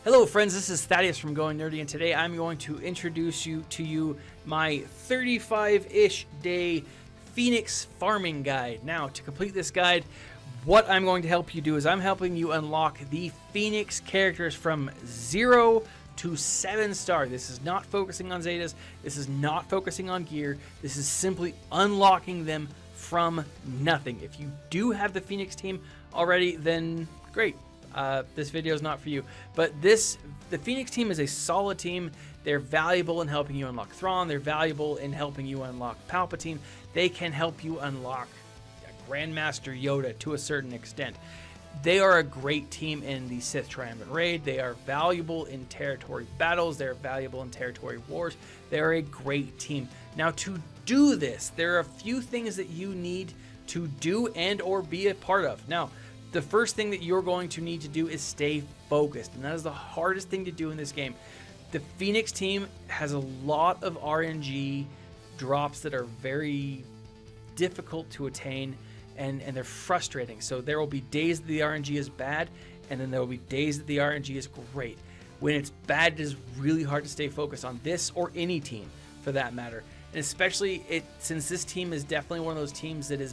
Hello friends, this is Thaddeus from Going Nerdy, and today I'm going to introduce to you my 35-ish day Phoenix farming guide. Now, to complete this guide, what I'm going to help you do is I'm helping you unlock the Phoenix characters from 0 to 7 star. This is not focusing on Zetas, this is not focusing on gear, this is simply unlocking them from nothing. If you do have the Phoenix team already, then great. This video is not for you, but the Phoenix team is a solid team. They're valuable in helping you unlock Thrawn. They're valuable in helping you unlock Palpatine. They can help you unlock Grandmaster Yoda to a certain extent. They are a great team in the Sith Triumvirate Raid. They are valuable in territory battles. They're valuable in territory wars. They're a great team. Now, to do this, there are a few things that you need to do and or be a part of. Now, the first thing that you're going to need to do is stay focused, and that is the hardest thing to do in this game. The Phoenix team has a lot of RNG drops that are very difficult to attain, and they're frustrating. So there will be days that the RNG is bad, and then there will be days that the RNG is great. When it's bad, it is really hard to stay focused on this or any team for that matter. And especially since this team is definitely one of those teams that is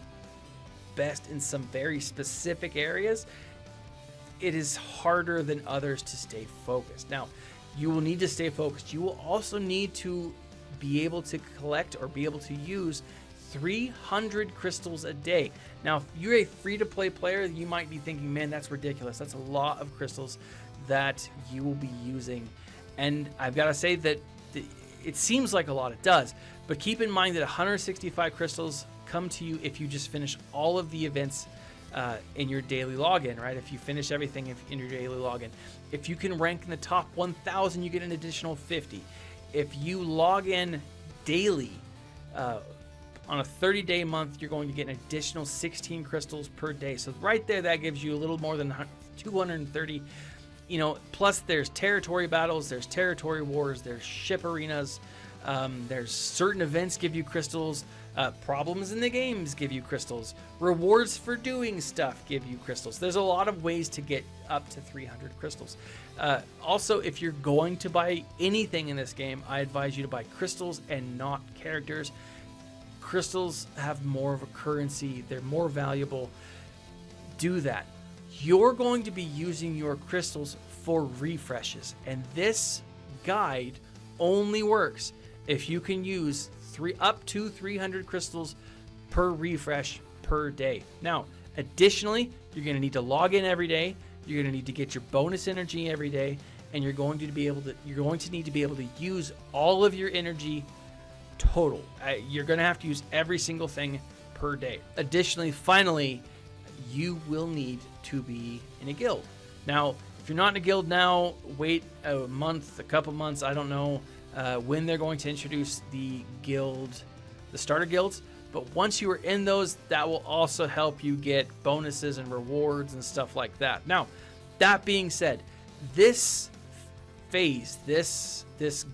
best in some very specific areas, it is harder than others to stay focused. Now, you will need to stay focused. You will also need to be able to collect or be able to use 300 crystals a day. Now, if you're a free-to-play player, you might be thinking, man, that's ridiculous. That's a lot of crystals that you will be using. And I've got to say that it seems like a lot, it does, but keep in mind that 165 crystals come to you if you just finish all of the events in your daily login, right? If you finish everything in your daily login. If you can rank in the top 1,000, you get an additional 50. If you log in daily on a 30-day month, you're going to get an additional 16 crystals per day. So right there, that gives you a little more than 230. You know, plus there's territory battles, there's territory wars, there's ship arenas, there's certain events give you crystals, problems in the games give you crystals, rewards for doing stuff give you crystals. There's a lot of ways to get up to 300 crystals. Also, if you're going to buy anything in this game, I advise you to buy crystals and not characters. Crystals have more of a currency, they're more valuable. Do that. You're going to be using your crystals for refreshes, and this guide only works if you can use up to 300 crystals per refresh per day. Now, additionally, you're going to need to log in every day. You're going to need to get your bonus energy every day, and you're going to need to be able to use all of your energy total. You're going to have to use every single thing per day. Additionally, finally, you will need to be in a guild. Now, if you're not in a guild now, wait a month, a couple months, I don't know when they're going to introduce the starter guilds, but once you are in those, that will also help you get bonuses and rewards and stuff like that. Now, that being said, this phase, this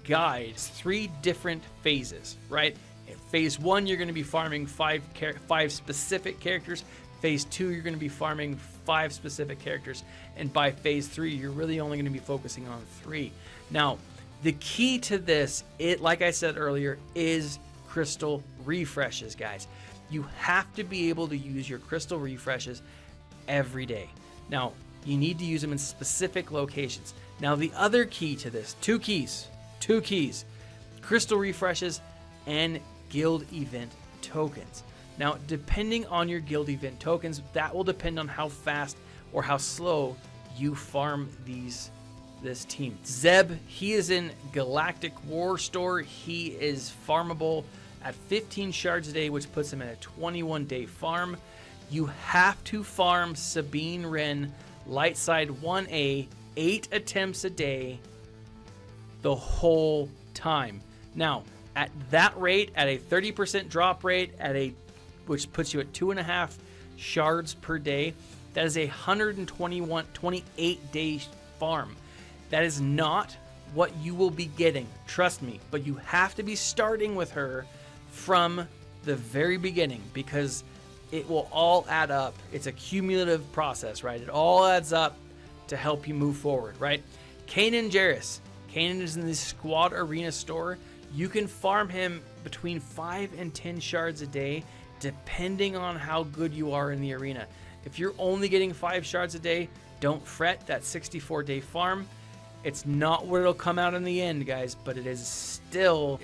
guide is 3 different phases, right? In phase 1, you're going to be farming 5 specific characters. Phase 2, you're going to be farming 5 specific characters, and by phase 3, you're really only going to be focusing on 3. Now, the key to this, like I said earlier, is crystal refreshes, guys. You have to be able to use your crystal refreshes every day. Now, you need to use them in specific locations. Now, the other key to this, two keys, crystal refreshes and guild event tokens. Now, depending on your guild event tokens, that will depend on how fast or how slow you farm this team. Zeb, he is in Galactic War Store. He is farmable at 15 shards a day, which puts him at a 21-day farm. You have to farm Sabine Wren Light Side 1A 8 attempts a day the whole time.28 at that rate, at a 30% drop rate, which puts you at 2.5 shards per day, that is a 28 day farm. That is not what you will be getting, trust me, but you have to be starting with her from the very beginning, because it will all add up. It's a cumulative process, right? It all adds up to help you move forward, right? Kanan Jarrus. Kanan is in the Squad Arena store. You can farm him between 5 and 10 shards a day, depending on how good you are in the arena. If you're only getting 5 shards a day, don't fret. That 64-day farm, it's not what it'll come out in the end, guys, but it's still,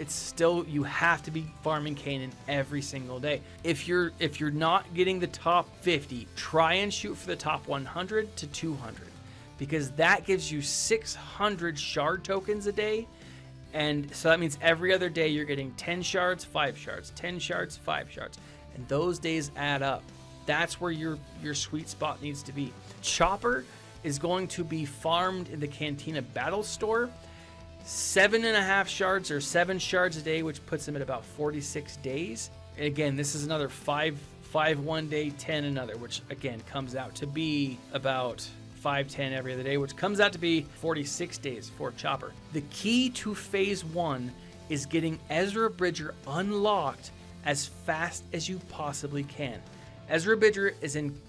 you have to be farming Kanan every single day. If you're not getting the top 50, try and shoot for the top 100 to 200, because that gives you 600 shard tokens a day. And so that means every other day you're getting 10 shards, 5 shards, 10 shards, 5 shards. And those days add up. That's where your sweet spot needs to be. Chopper is going to be farmed in the Cantina Battle Store. 7.5 shards or 7 shards a day, which puts him at about 46 days. And again, this is another 5 one day, 10 another, which again comes out to be about 5-10 every other day, which comes out to be 46 days for Chopper. The key to phase 1 is getting Ezra Bridger unlocked as fast as you possibly can. Ezra Bridger is in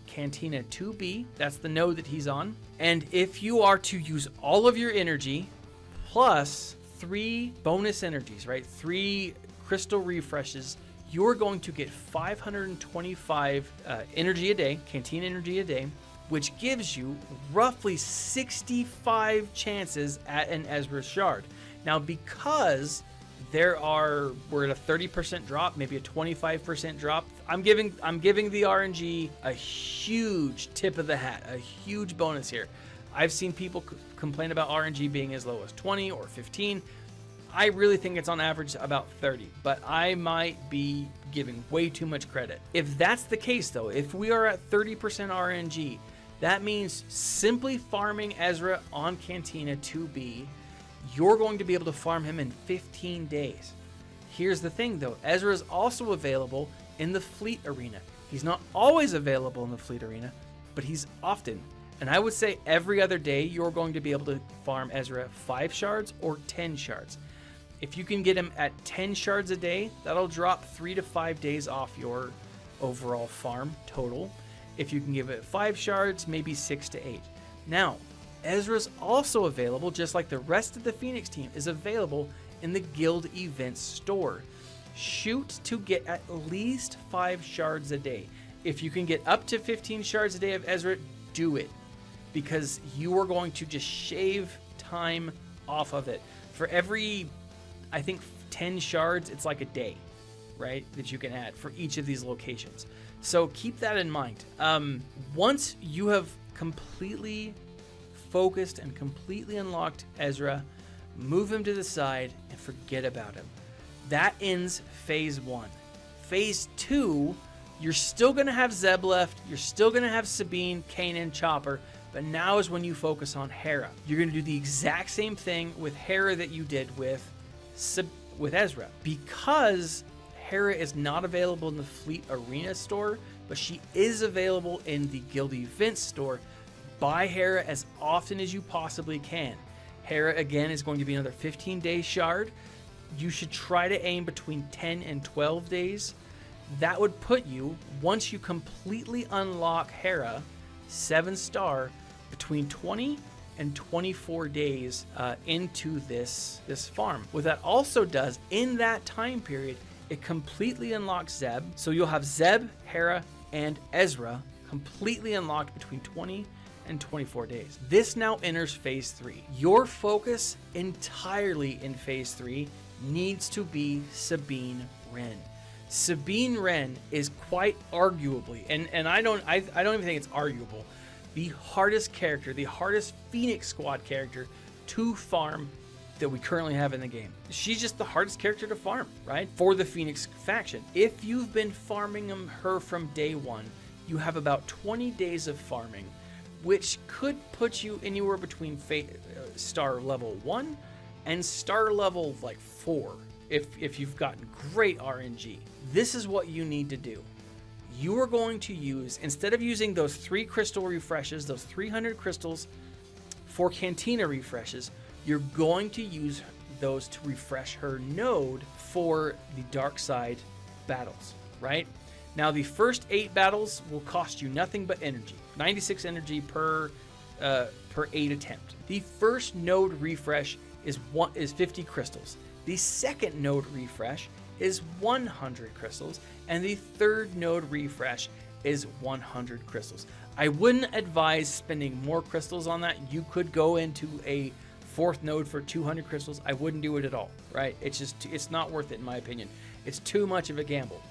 Cantina 2B, that's the node that he's on. And if you are to use all of your energy plus 3 bonus energies, right? 3 crystal refreshes, you're going to get 525 energy a day, Cantina energy a day, which gives you roughly 65 chances at an Ezra shard. Now, because we're at a 30% drop, maybe a 25% drop. I'm giving the RNG a huge tip of the hat, a huge bonus here. I've seen people complain about RNG being as low as 20 or 15. I really think it's on average about 30, but I might be giving way too much credit. If that's the case though, if we are at 30% RNG, that means simply farming Ezra on Cantina 2B, you're going to be able to farm him in 15 days. Here's the thing though, Ezra is also available in the Fleet Arena. He's not always available in the Fleet Arena, but he's often. And I would say every other day you're going to be able to farm Ezra 5 shards or 10 shards. If you can get him at 10 shards a day, that'll drop 3 to 5 days off your overall farm total. If you can give it 5 shards, maybe 6 to 8. Now, Ezra's also available, just like the rest of the Phoenix team is available in the Guild Events store. Shoot to get at least 5 shards a day. If you can get up to 15 shards a day of Ezra, do it, because you are going to just shave time off of it. For every, I think, 10 shards, it's like a day, right, that you can add for each of these locations. So keep that in mind. Once you have completely focused and completely unlocked Ezra, move him to the side and forget about him. That ends phase 1. Phase 2, you're still going to have Zeb left. You're still going to have Sabine, Kanan, Chopper, but now is when you focus on Hera. You're going to do the exact same thing with Hera that you did with Ezra. Because Hera is not available in the Fleet Arena store, but she is available in the Guild Events store. Buy Hera as often as you possibly can. Hera, again, is going to be another 15-day shard. You should try to aim between 10 and 12 days. That would put you, once you completely unlock Hera, 7-star, between 20 and 24 days into this farm. What that also does, in that time period, it completely unlocks Zeb. So you'll have Zeb, Hera, and Ezra completely unlocked between 20 and 24 days. This now enters phase 3. Your focus entirely in phase 3 needs to be Sabine Wren. Sabine Wren is quite arguably, and I don't even think it's arguable, the hardest character, the hardest Phoenix Squad character to farm that we currently have in the game. She's just the hardest character to farm, right? For the Phoenix faction. If you've been farming her from day 1, you have about 20 days of farming, which could put you anywhere between star level 1 and star level like 4 if you've gotten great RNG. This is what you need to do. You are going to use, instead of using those 3 crystal refreshes, those 300 crystals for Cantina refreshes, you're going to use those to refresh her node for the dark side battles, right? Now, the first 8 battles will cost you nothing but energy. 96 energy per per 8 attempt. The first node refresh is 50 crystals. The second node refresh is 100 crystals, and the third node refresh is 100 crystals. I wouldn't advise spending more crystals on that. You could go into a fourth node for 200 crystals. I wouldn't do it at all, right? It's not worth it in my opinion. It's too much of a gamble.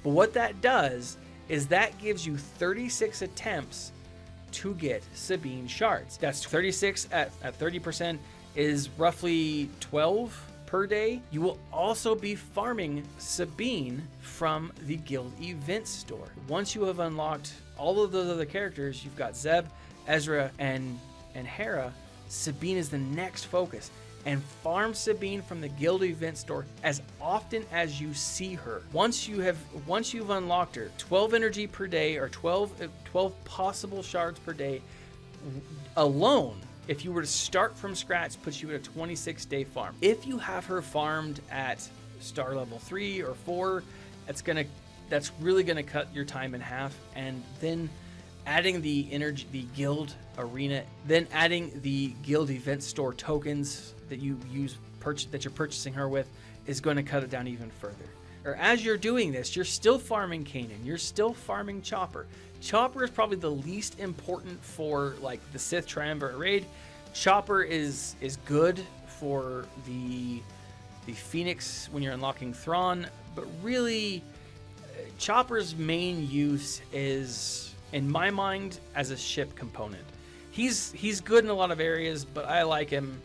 But what that does is that gives you 36 attempts to get Sabine shards. That's 36 at 30% is roughly 12 per day. You will also be farming Sabine from the guild event store. Once you have unlocked all of those other characters, you've got Zeb, Ezra, and Hera, Sabine is the next focus. And farm Sabine from the guild event store as often as you see her. Once you've unlocked her, 12 energy per day, or 12 possible shards per day alone, if you were to start from scratch, puts you at a 26-day farm. If you have her farmed at star level 3 or 4, that's really gonna cut your time in half. And then adding the guild arena, then adding the guild event store tokens that you're purchasing her with is going to cut it down even further. Or as you're doing this, you're still farming Kanan, you're still farming Chopper. Chopper is probably the least important for like the Sith Triumvirate raid. Chopper is good for the Phoenix when you're unlocking Thrawn, but really Chopper's main use is, in my mind, as a ship component. He's good in a lot of areas, but I like him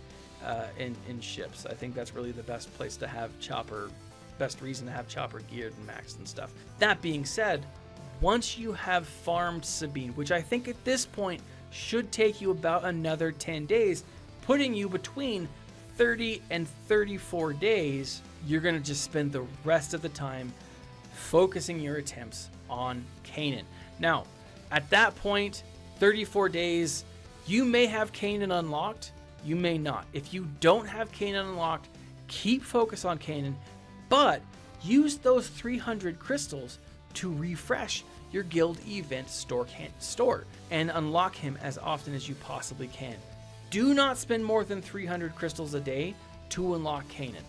in ships. I think that's really the best place to have Chopper, best reason to have Chopper geared and maxed and stuff. That being said, once you have farmed Sabine, which I think at this point should take you about another 10 days, putting you between 30 and 34 days, you're going to just spend the rest of the time focusing your attempts on Kanan. Now, at that point, 34 days, you may have Kanan unlocked, you may not. If you don't have Kanan unlocked, keep focus on Kanan, but use those 300 crystals to refresh your guild event store and unlock him as often as you possibly can. Do not spend more than 300 crystals a day to unlock Kanan,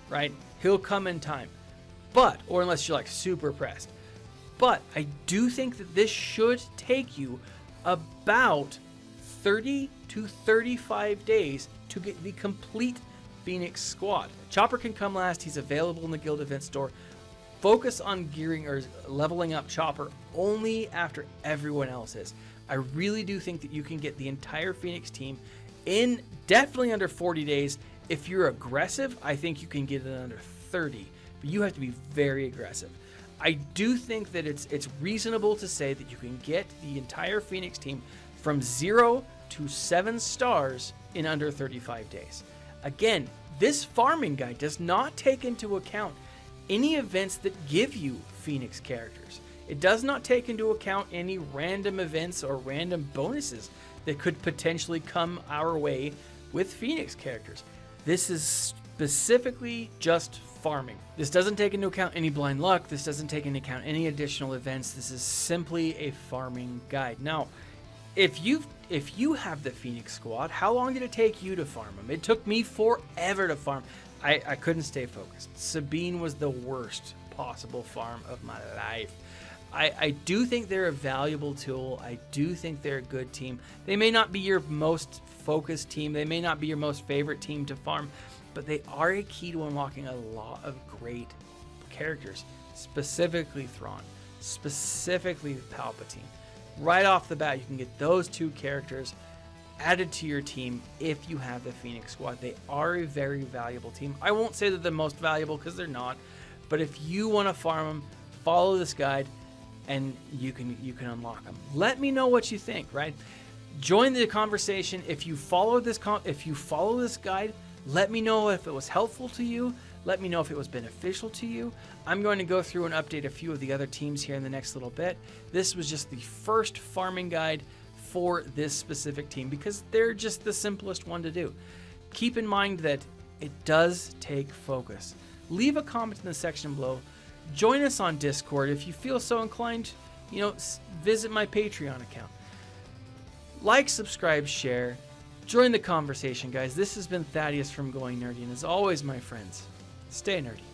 right? He'll come in time, or unless you're like super pressed. But I do think that this should take you about 30 to 35 days to get the complete Phoenix squad. Chopper can come last. He's available in the guild event store. Focus on gearing or leveling up Chopper only after everyone else is. I really do think that you can get the entire Phoenix team in definitely under 40 days. If you're aggressive, I think you can get it under 30, but you have to be very aggressive. I do think that it's reasonable to say that you can get the entire Phoenix team from 0 to 7 stars in under 35 days. Again, this farming guide does not take into account any events that give you Phoenix characters. It does not take into account any random events or random bonuses that could potentially come our way with Phoenix characters. This is specifically just farming. This doesn't take into account any blind luck. This doesn't take into account any additional events. This is simply a farming guide. Now, if you have the Phoenix squad, how long did it take you to farm them? It took me forever to farm. I couldn't stay focused. Sabine was the worst possible farm of my life. I do think they're a valuable tool. I do think they're a good team. They may not be your most focused team. They may not be your most favorite team to farm, but they are a key to unlocking a lot of great characters, specifically Thrawn, specifically Palpatine. Right off the bat, you can get those two characters added to your team if you have the Phoenix squad. They are a very valuable team. I won't say they're the most valuable because they're not, but if you want to farm them, follow this guide and you can unlock them. Let me know what you think, right? Join the conversation. If you follow this guide, let me know if it was helpful to you. Let me know if it was beneficial to you. I'm going to go through and update a few of the other teams here in the next little bit. This was just the first farming guide for this specific team because they're just the simplest one to do. Keep in mind that it does take focus. Leave a comment in the section below. Join us on Discord if you feel so inclined. Visit my Patreon account. Like, subscribe, share. Join the conversation, guys. This has been Thaddeus from Going Nerdy, and as always, my friends, stay nerdy.